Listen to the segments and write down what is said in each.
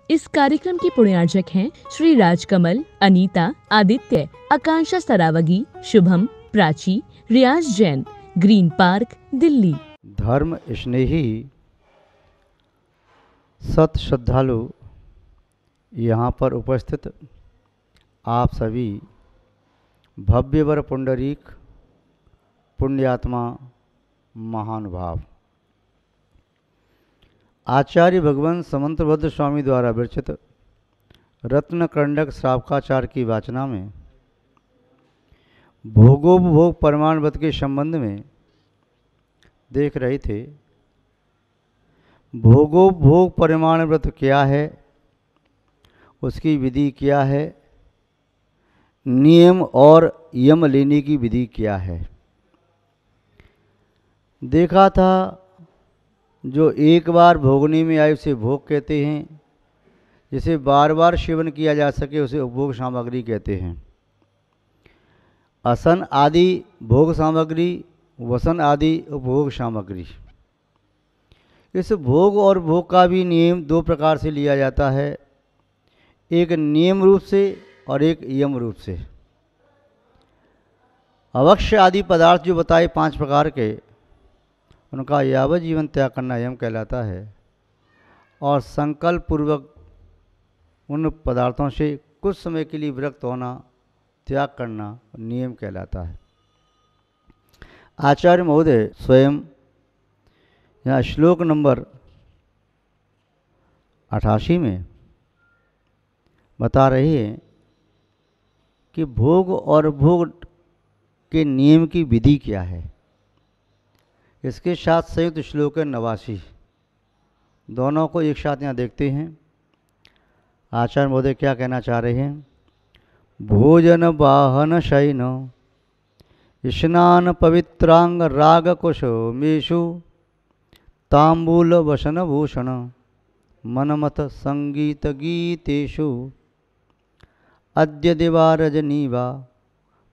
इस कार्यक्रम की पुण्यार्चक हैं श्री राजकमल, अनीता, आदित्य, आकांक्षा सरावगी, शुभम, प्राची, रियाज जैन, ग्रीन पार्क, दिल्ली। धर्म स्नेही सत श्रद्धालु यहाँ पर उपस्थित आप सभी भव्यवर पुंडरीक पुण्यात्मा महानुभाव, आचार्य भगवान समंतभद्र स्वामी द्वारा विरचित रत्नकंडक श्रावकाचार की वाचना में भोगोपभोग परमाण व्रत के संबंध में देख रहे थे। भोगोपभोग परिमाण व्रत क्या है, उसकी विधि क्या है, नियम और यम लेने की विधि क्या है। देखा था जो एक बार भोगने में आए उसे भोग कहते हैं, जिसे बार बार सेवन किया जा सके उसे उपभोग सामग्री कहते हैं। असन आदि भोग सामग्री, वसन आदि उपभोग सामग्री। इस भोग और भोग का भी नियम दो प्रकार से लिया जाता है, एक नियम रूप से और एक यम रूप से। अवश्य आदि पदार्थ जो बताए 5 प्रकार के, उनका यावत जीवन त्याग करना यम कहलाता है और संकल्प पूर्वक उन पदार्थों से कुछ समय के लिए विरक्त होना, त्याग करना नियम कहलाता है। आचार्य महोदय स्वयं यहाँ श्लोक नंबर 88 में बता रहे हैं कि भोग और भोग के नियम की विधि क्या है। इसके साथ संयुक्त श्लोक है 89, दोनों को एक साथ यहाँ देखते हैं। आचार्य महोदय क्या कहना चाह रहे हैं। भोजन वाहन शयन स्नान पवित्रांग राग कुशमेषु तांबूल वसन भूषण मनमथ संगीत गीतेषु अद्य दिवा रजनीवा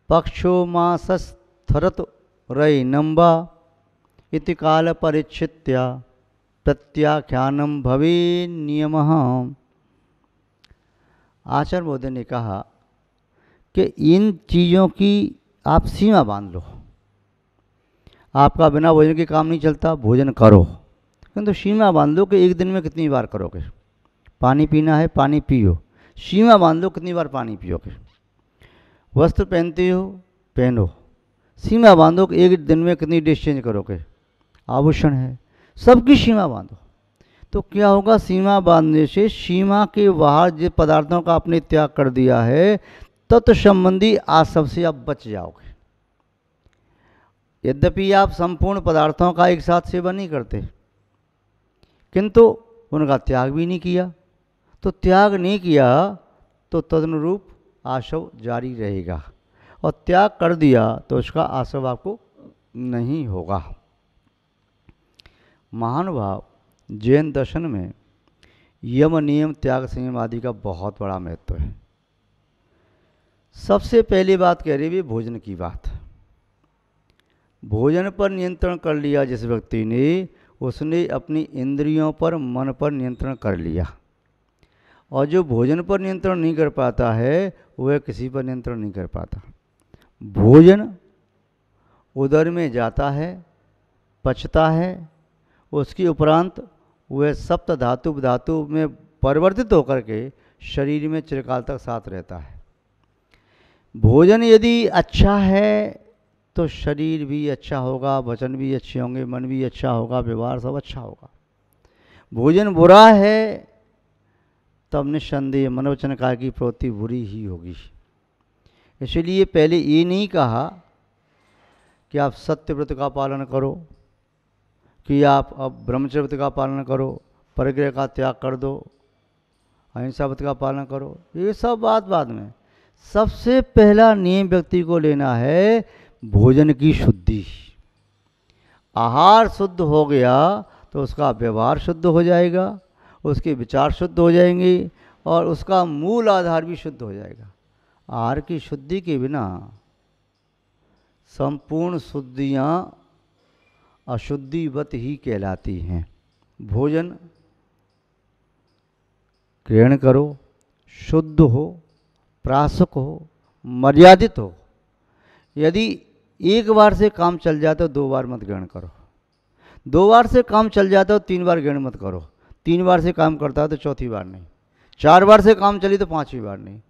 पक्षो मासस्थरत रैनम्बा इति काल परिच्छित्या प्रत्याख्यानम भवे नियमः। आचार्य महोदय ने कहा कि इन चीज़ों की आप सीमा बांध लो। आपका बिना भोजन के काम नहीं चलता, भोजन करो, किंतु सीमा बांध लो कि एक दिन में कितनी बार करोगे। पानी पीना है, पानी पियो, सीमा बांध लो कितनी बार पानी पियोगे। वस्त्र पहनते हो, पहनो, सीमा बांधो कि एक दिन में कितनी ड्रेस चेंज करोगे। आभूषण है, सबकी सीमा बांधो। तो क्या होगा, सीमा बांधने से सीमा के बाहर जिन पदार्थों का आपने त्याग कर दिया है, तत्संबंधी आसव से आप बच जाओगे। यद्यपि आप संपूर्ण पदार्थों का एक साथ सेवन नहीं करते, किंतु उनका त्याग भी नहीं किया। तो त्याग नहीं किया तो तदनुरूप आसव जारी रहेगा, और त्याग कर दिया तो उसका आसव आपको नहीं होगा। महानुभाव, जैन दर्शन में यम नियम त्याग संयम आदि का बहुत बड़ा महत्व है। सबसे पहली बात कह रही है भोजन की बात। भोजन पर नियंत्रण कर लिया जिस व्यक्ति ने, उसने अपनी इंद्रियों पर, मन पर नियंत्रण कर लिया। और जो भोजन पर नियंत्रण नहीं कर पाता है, वह किसी पर नियंत्रण नहीं कर पाता। भोजन उदर में जाता है, पचता है, उसके उपरांत वह सप्त धातु धातु में परिवर्तित होकर के शरीर में चिरकाल तक साथ रहता है। भोजन यदि अच्छा है तो शरीर भी अच्छा होगा, वचन भी अच्छे होंगे, मन भी अच्छा होगा, व्यवहार सब अच्छा होगा। भोजन बुरा है तब निस्संदेह मनोवचन काया की प्रवृत्ति बुरी ही होगी। इसलिए पहले ये नहीं कहा कि आप सत्यव्रत का पालन करो, कि आप अब ब्रह्मचर्य व्रत का पालन करो, परिग्रह का त्याग कर दो, अहिंसा व्रत का पालन करो। ये सब बात बाद में। सबसे पहला नियम व्यक्ति को लेना है भोजन की शुद्धि। आहार शुद्ध हो गया तो उसका व्यवहार शुद्ध हो जाएगा, उसके विचार शुद्ध हो जाएंगे और उसका मूल आधार भी शुद्ध हो जाएगा। आहार की शुद्धि के बिना संपूर्ण शुद्धियाँ अशुद्धिवत ही कहलाती हैं। भोजन ग्रहण करो, शुद्ध हो, प्रासक हो, मर्यादित हो। यदि एक बार से काम चल जाता तो 2 बार मत ग्रहण करो, 2 बार से काम चल जाता तो 3 बार ग्रहण मत करो, 3 बार से काम करता है तो 4थी बार नहीं, 4 बार से काम चली तो 5वीं बार नहीं।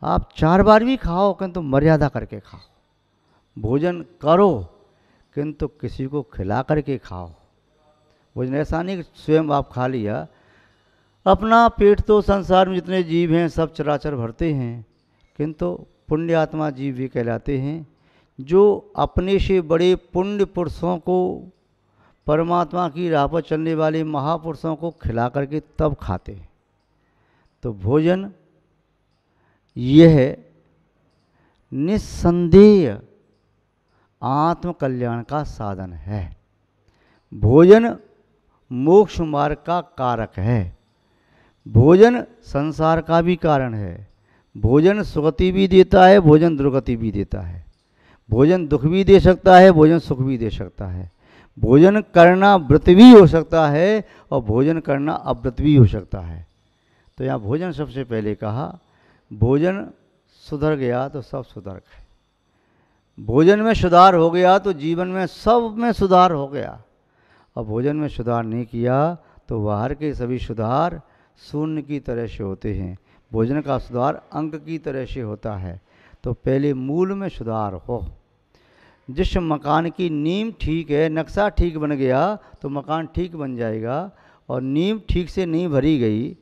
आप 4 बार भी खाओ किंतु मर्यादा करके खाओ। भोजन करो किंतु किसी को खिला करके खाओ। भोजन ऐसा नहीं कि स्वयं आप खा लिया। अपना पेट तो संसार में जितने जीव हैं सब चराचर भरते हैं, किंतु पुण्य आत्मा जीव भी कहलाते हैं जो अपने से बड़े पुण्य पुरुषों को, परमात्मा की राह पर चलने वाले महापुरुषों को खिला करके तब खाते हैं। तो भोजन यह निस्संदेह आत्म कल्याण का साधन है। भोजन मोक्ष मार्ग का कारक है। भोजन संसार का भी कारण है। भोजन सुगति भी देता है, भोजन दुर्गति भी देता है। भोजन दुख भी दे सकता है, भोजन सुख भी दे सकता है। भोजन करना व्रत भी हो सकता है और भोजन करना अव्रत भी हो सकता है। तो यहाँ भोजन सबसे पहले कहा, भोजन सुधर गया तो सब सुधर गए। भोजन में सुधार हो गया तो जीवन में सब में सुधार हो गया। और भोजन में सुधार नहीं किया तो बाहर के सभी सुधार शून्य की तरह से होते हैं। भोजन का सुधार अंक की तरह से होता है। तो पहले मूल में सुधार हो। जिस मकान की नींव ठीक है, नक्शा ठीक बन गया तो मकान ठीक बन जाएगा। और नींव ठीक से नहीं भरी गई,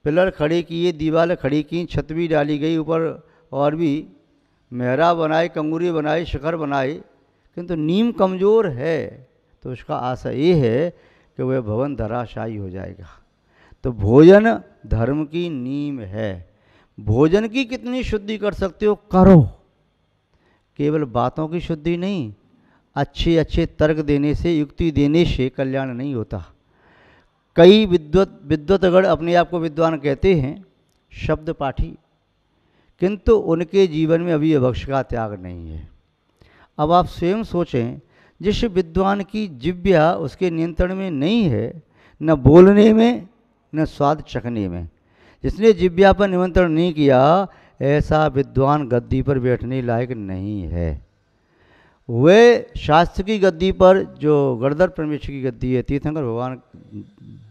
पिलर खड़े किए, दीवार खड़ी की, छत भी डाली गई, ऊपर और भी मेहरा बनाए, कंगूरी बनाई, शिखर बनाई, किंतु नींव कमज़ोर है तो उसका आशा ये है कि वह भवन धराशायी हो जाएगा। तो भोजन धर्म की नींव है। भोजन की कितनी शुद्धि कर सकते हो करो। केवल बातों की शुद्धि नहीं, अच्छे अच्छे तर्क देने से, युक्ति देने से कल्याण नहीं होता। कई विद्वतगण अपने आप को विद्वान कहते हैं, शब्द पाठी, किंतु उनके जीवन में अभी अभक्ष का त्याग नहीं है। अब आप स्वयं सोचें, जिस विद्वान की जिह्वा उसके नियंत्रण में नहीं है, न बोलने में न स्वाद चखने में, जिसने जिह्वा पर नियंत्रण नहीं किया, ऐसा विद्वान गद्दी पर बैठने लायक नहीं है। वे शास्त्र की गद्दी पर, जो गणधर परमेश्वर की गद्दी है, तीर्थंकर भगवान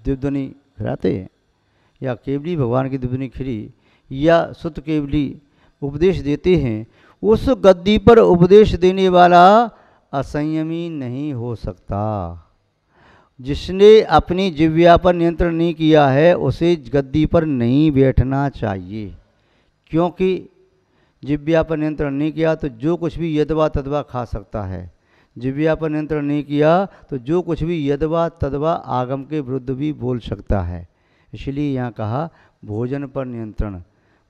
दिव्यध्वनि खिलाते हैं, या केवली भगवान की दिव्यध्वनि खिरी, या सुत केवली उपदेश देते हैं, उस गद्दी पर उपदेश देने वाला असंयमी नहीं हो सकता। जिसने अपनी जिह्वा पर नियंत्रण नहीं किया है उसे गद्दी पर नहीं बैठना चाहिए। क्योंकि जिह्वा पर नियंत्रण नहीं किया तो जो कुछ भी यदवा तदवा खा सकता है। जिह्वा पर नियंत्रण नहीं किया तो जो कुछ भी यदवा तदवा आगम के विरुद्ध भी बोल सकता है। इसलिए यहाँ कहा भोजन पर नियंत्रण।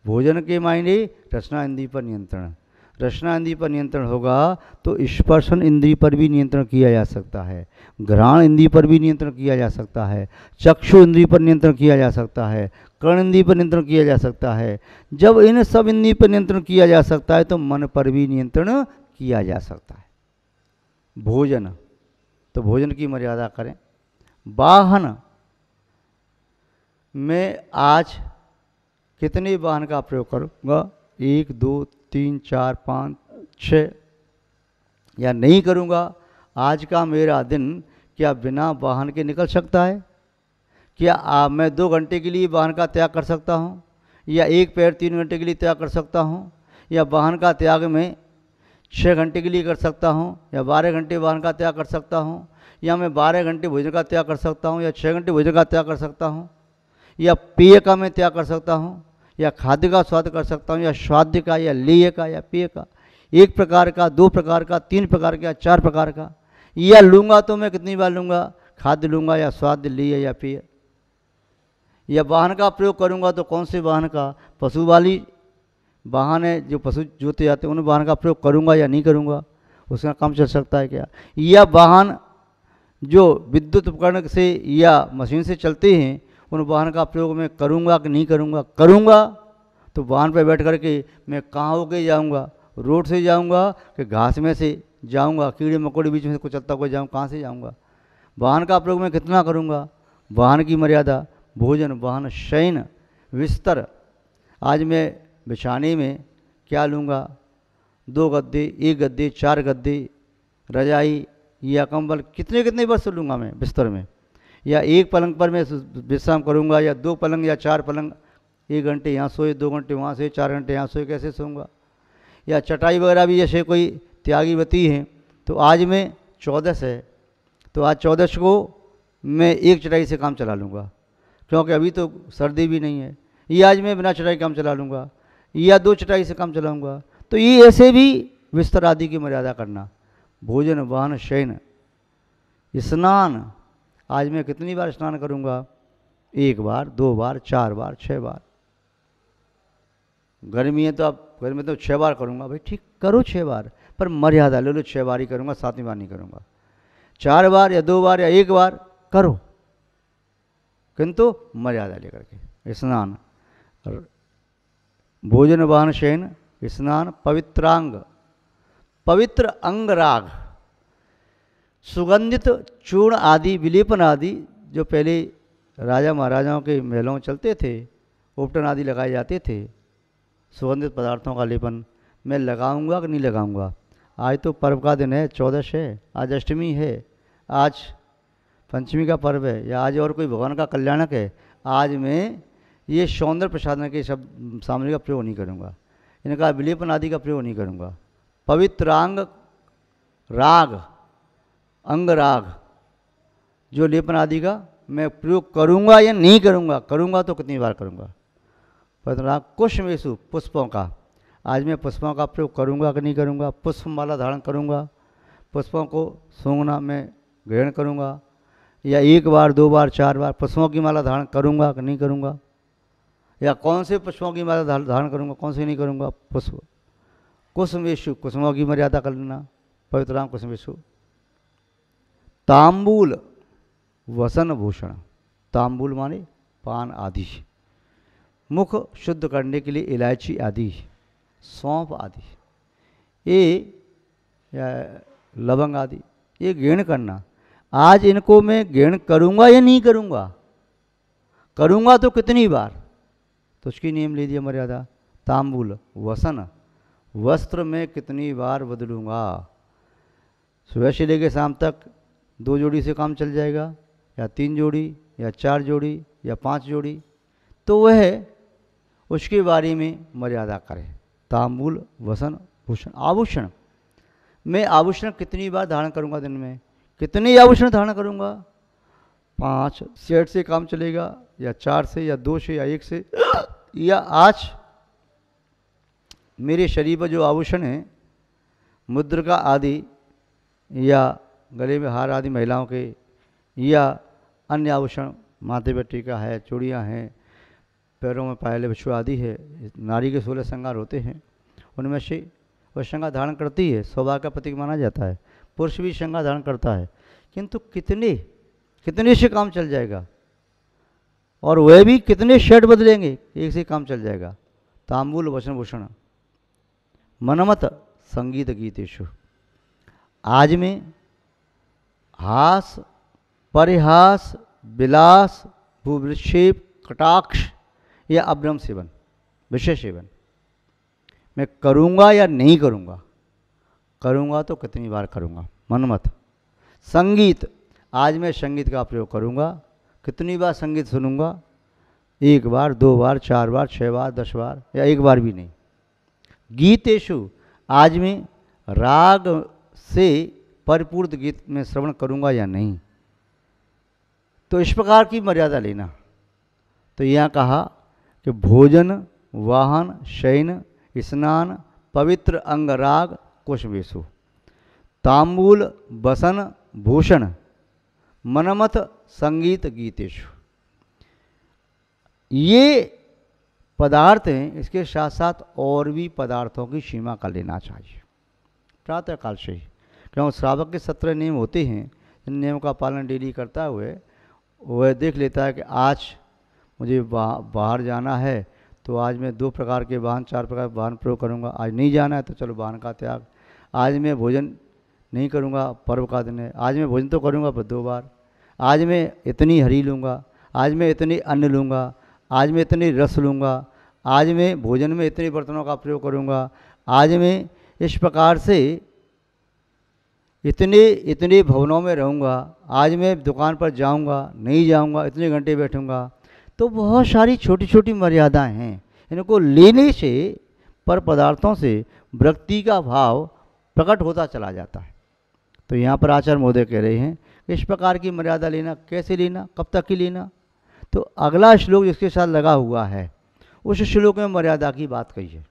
भोजन के मायने रसना इंद्रिय पर नियंत्रण। रसना इंद्रिय पर नियंत्रण होगा तो स्पर्शन इंद्रिय पर भी नियंत्रण किया जा सकता है, घ्राण इंद्रिय पर भी नियंत्रण किया जा सकता है, चक्षु इंद्रिय पर नियंत्रण किया जा सकता है, कर्ण इंद्रिय पर नियंत्रण किया जा सकता है। जब इन सब इंद्रिय पर नियंत्रण किया जा सकता है तो मन पर भी नियंत्रण किया जा सकता है। भोजन, तो भोजन की मर्यादा करें। वाहन में आज कितने वाहन का प्रयोग करूँगा? 1 2 3 4 5 6 या नहीं करूँगा? आज का मेरा दिन क्या बिना वाहन के निकल सकता है? क्या मैं 2 घंटे के लिए वाहन का त्याग कर सकता हूँ, या 1 पैर 3 घंटे के लिए त्याग कर सकता हूँ, या वाहन का त्याग मैं 6 घंटे के लिए कर सकता हूँ, या 12 घंटे वाहन का त्याग कर सकता हूँ, या मैं 12 घंटे भोजन का त्याग कर सकता हूँ, या 6 घंटे भोजन का त्याग कर सकता हूँ, या पेय का मैं त्याग कर सकता हूँ, या खाद्य का स्वाद कर सकता हूँ, या स्वाद्य का, या लेय का, या पेय का, 1 प्रकार का, 2 प्रकार का, 3 प्रकार का, 4 प्रकार का, या लूँगा तो मैं कितनी बार लूँगा? खाद्य लूँगा या स्वाद्य, लेय या पेय। या वाहन का प्रयोग करूँगा तो कौन से वाहन का? पशु वाली वाहन है जो पशु जोते जाते हैं, उन वाहन का प्रयोग करूँगा या नहीं करूँगा? उसका काम चल सकता है क्या? या वाहन जो विद्युत उपकरण से या मशीन से चलते हैं, उन वाहन का प्रयोग मैं करूँगा कि नहीं करूँगा? करूँगा तो वाहन पर बैठ करके मैं कहाँ होके जाऊँगा? रोड से जाऊँगा कि घास में से जाऊँगा? कीड़े मकोड़े बीच में से कुछ चलता हुआ जाऊँ, कहाँ से जाऊँगा? वाहन का प्रयोग मैं कितना करूँगा? वाहन की मर्यादा। भोजन, वाहन, शयन, बिस्तर, आज मैं बिछाने में क्या लूँगा, 2 गद्दे, 1 गद्दे, 4 गद्दे, रजाई या कंबल, कितने कितने वस्तु लूँगा मैं बिस्तर में, या एक पलंग पर मैं विश्राम करूँगा, या 2 पलंग या 4 पलंग, 1 घंटे यहाँ सोए, 2 घंटे वहाँ से, 4 घंटे यहाँ सोए, कैसे सोऊंगा। या चटाई वगैरह भी जैसे कोई त्यागीवती हैं तो आज में 14 है, तो आज 14 को मैं एक चटाई से काम चला लूँगा, क्योंकि अभी तो सर्दी भी नहीं है, ये आज मैं बिना चटाई काम चला लूँगा, या 2 चटाई से काम चलाऊँगा। तो ये ऐसे भी बिस्तर आदि की मर्यादा करना। भोजन, वाहन, शयन, स्नान, आज मैं कितनी बार स्नान करूँगा, 1 बार, 2 बार, 4 बार, 6 बार। गर्मी है तो अब गर्मी में तो 6 बार करूँगा, भाई ठीक करो 6 बार, पर मर्यादा ले लो, 6 बार ही करूँगा, 7वीं बार नहीं करूँगा। 4 बार या 2 बार या 1 बार करो, किंतु मर्यादा लेकर के। स्नान, भोजन, वाहन, शयन, स्नान, पवित्रांग, पवित्र अंग राग, सुगंधित चूर्ण आदि, विलेपन आदि, जो पहले राजा महाराजाओं के महलों में चलते थे, उपटन आदि लगाए जाते थे, सुगंधित पदार्थों का लेपन मैं लगाऊंगा कि नहीं लगाऊंगा। आज तो पर्व का दिन है, 14 है, आज अष्टमी है, आज पंचमी का पर्व है, या आज और कोई भगवान का कल्याणक है, आज मैं ये सौंदर्य प्रसाधन के शब्द सामग्री का प्रयोग नहीं करूँगा, इनका विलेपन आदि का प्रयोग नहीं करूँगा। पवित्रांग राग, अंग राग, जो लेपन आदि का मैं प्रयोग करूँगा या नहीं करूँगा, करूँगा तो कितनी बार करूँगा। पवित्रांग कुशमेशु, पुष्पों का, आज मैं पुष्पों का प्रयोग करूँगा कि नहीं करूँगा, पुष्पमाला धारण करूँगा, पुष्पों को सूंघना मैं ग्रहण करूँगा, या 1 बार, 2 बार, 4 बार पुष्पों की माला धारण करूँगा कि नहीं करूँगा, या कौन से पुष्पों की माला धारण करूँगा, कौन से नहीं करूँगा। पुष्प, कुसुमेशु, कुसुमों की मर्यादा कर लेना, पवित्रांग कुसुमेशु। तांबूल, वसन भूषण, तांबूल माने पान आदि, मुख शुद्ध करने के लिए इलायची आदि, सौंफ आदि, ये या लवंग आदि, ये ग्रहण करना। आज इनको मैं ग्रहण करूँगा या नहीं करूँगा, करूँगा तो कितनी बार, तो उसकी नियम ले दिया मर्यादा। तांबूल, वसन, वस्त्र में कितनी बार बदलूँगा, सुबह से लेकर शाम तक 2 जोड़ी से काम चल जाएगा, या 3 जोड़ी, या 4 जोड़ी, या 5 जोड़ी, तो वह उसके बारे में मर्यादा करे। तांबूल, वसन, भूषण, आभूषण, मैं आभूषण कितनी बार धारण करूँगा, दिन में कितने आभूषण धारण करूँगा, 5 सेट से काम चलेगा, या 4 से, या 2 से, या 1 से, या आज मेरे शरीर पर जो आभूषण हैं, मुद्रिका आदि, या गले में हार आदि महिलाओं के, या अन्य आभूषण, माथे पर टीका है, चूड़ियाँ हैं, पैरों में पायले बिछुआ आदि है, नारी के 16 श्रृंगार होते हैं, उनमें से वह श्रृंगार धारण करती है, सौभाग्य का प्रतीक माना जाता है। पुरुष भी श्रृंगार धारण करता है, किंतु कितने कितने से काम चल जाएगा, और वह भी कितने शर्ट बदलेंगे, एक से काम चल जाएगा। तांबूल, वसन भूषण, मनमत संगीत गीतेषु, आज में हास, परिहास, विलास, भूविक्षेप, कटाक्ष या अभ्रम सेवन, विषय सेवन मैं करूँगा या नहीं करूँगा, करूँगा तो कितनी बार करूँगा। मनमत संगीत, आज मैं संगीत का प्रयोग करूँगा, कितनी बार संगीत सुनूंगा, 1 बार, 2 बार, 4 बार, 6 बार, 10 बार, या 1 बार भी नहीं। गीतेषु, आज मैं राग से परिपूर्ण गीत में श्रवण करूँगा या नहीं, तो इस प्रकार की मर्यादा लेना। तो यहाँ कहा कि भोजन, वाहन, शयन, स्नान, पवित्र अंग राग, कुशवेशु, तांबूल, वसन, भूषण, मनमत संगीत गीतेषु, ये पदार्थ हैं। इसके साथ साथ और भी पदार्थों की सीमा कर लेना चाहिए प्रातःकाल से ही, क्योंकि श्रावक के 17 नियम होते हैं, इन नियम का पालन डेली करता हुए वह देख लेता है कि आज मुझे बाहर जाना है, तो आज मैं 2 प्रकार के वाहन, 4 प्रकार के वाहन प्रयोग करूँगा। आज नहीं जाना है तो चलो वाहन का त्याग। आज मैं भोजन नहीं करूँगा, पर्व का दिन है, आज मैं भोजन तो करूँगा पर 2 बार। आज मैं इतनी हरी लूँगा, आज मैं इतनी अन्न लूँगा, आज मैं इतनी रस लूँगा, आज मैं भोजन में इतने बर्तनों का प्रयोग करूँगा, आज मैं इस प्रकार से इतने इतने भवनों में रहूँगा, आज मैं दुकान पर जाऊँगा नहीं जाऊँगा, इतने घंटे बैठूँगा। तो बहुत सारी छोटी छोटी मर्यादाएं हैं। इनको लेने से पर पदार्थों से व्यक्ति का भाव प्रकट होता चला जाता है। तो यहाँ पर आचार्य महोदय कह रहे हैं इस प्रकार की मर्यादा लेना, कैसे लेना, कब तक की लेना। तो अगला श्लोक जिसके साथ लगा हुआ है उस श्लोक में मर्यादा की बात कही है।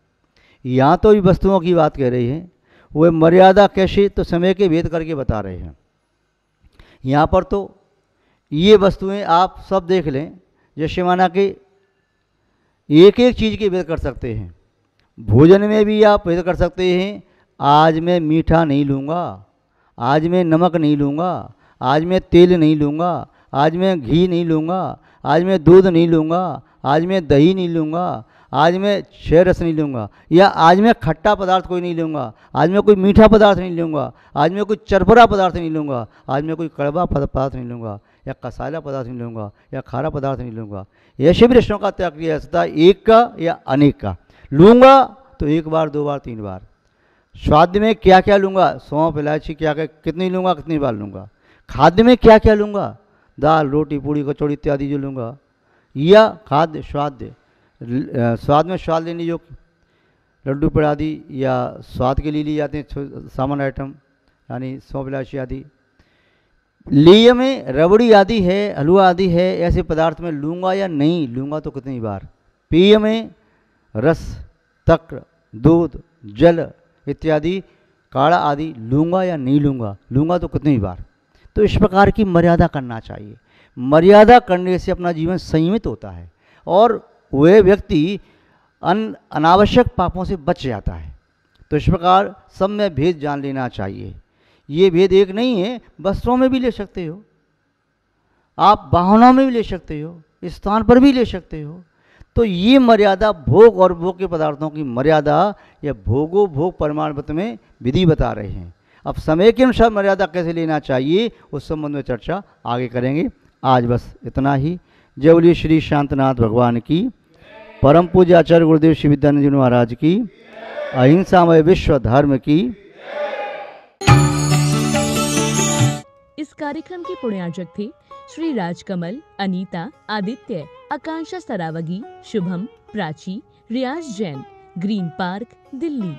यहाँ तो भी वस्तुओं की बात कह रही है, वह मर्यादा कैसे, तो समय के भेद करके बता रहे हैं। यहाँ पर तो ये वस्तुएं आप सब देख लें, जैसे माना कि एक एक चीज़ के भेद कर सकते हैं। भोजन में भी आप भेद कर सकते हैं, आज मैं मीठा नहीं लूँगा, आज मैं नमक नहीं लूँगा, आज मैं तेल नहीं लूँगा, आज मैं घी नहीं लूँगा, आज मैं दूध नहीं लूँगा, आज मैं दही नहीं लूँगा, आज मैं क्षय रस नहीं लूँगा, या आज मैं खट्टा पदार्थ कोई नहीं लूँगा, आज मैं कोई मीठा पदार्थ नहीं लूँगा, आज मैं कोई चरपरा पदार्थ नहीं लूँगा, आज मैं कोई कड़वा पदार्थ नहीं लूँगा, या कसाला पदार्थ नहीं लूँगा, या खारा पदार्थ नहीं लूँगा। ऐसे भी रश्नों का त्याग किया जा सकता है, एक का या अनेक का। लूँगा तो एक बार, दो बार, तीन बार। स्वाद में क्या क्या लूँगा, सौंफ इलायची क्या क्या कितनी लूँगा, कितनी बार लूँगा। खाद्य में क्या क्या लूँगा, दाल रोटी पूड़ी कचौड़ी इत्यादि जो लूँगा। या खाद्य स्वाद, स्वाद में स्वाद लेने जो लड्डू पेड़ आदि या स्वाद के लिए लिए जाते हैं सामान्य आइटम, यानी सौंफ इलायची आदि। लेय में रबड़ी आदि है, हलवा आदि है, ऐसे पदार्थ में लूँगा या नहीं लूँगा तो कितनी बार। पेय में रस, तक्र, दूध, जल इत्यादि काढ़ा आदि लूँगा या नहीं लूँगा, लूँगा तो कितनी बार। तो इस प्रकार की मर्यादा करना चाहिए। मर्यादा करने से अपना जीवन संयमित होता है और वह व्यक्ति अनावश्यक पापों से बच जाता है। तो इस प्रकार सब में भेद जान लेना चाहिए। ये भेद एक नहीं है, वस्त्रों में भी ले सकते हो आप, वाहनों में भी ले सकते हो, स्थान पर भी ले सकते हो। तो ये मर्यादा भोग और भोग के पदार्थों की मर्यादा या भोगो भोग परमाणुपत में विधि बता रहे हैं। अब समय के अनुसार मर्यादा कैसे लेना चाहिए उस संबंध में चर्चा आगे करेंगे। आज बस इतना ही। जय बोलिए श्री शांतनाथ भगवान की, परम पूज्य आचार्य गुरुदेव श्री विद्यानंद जी महाराज की, अहिंसामय विश्व धर्म की। इस कार्यक्रम के पुण्यार्चक थे श्री राजकमल, अनीता, आदित्य, आकांक्षा सरावगी, शुभम, प्राची, रियाज जैन, ग्रीन पार्क, दिल्ली।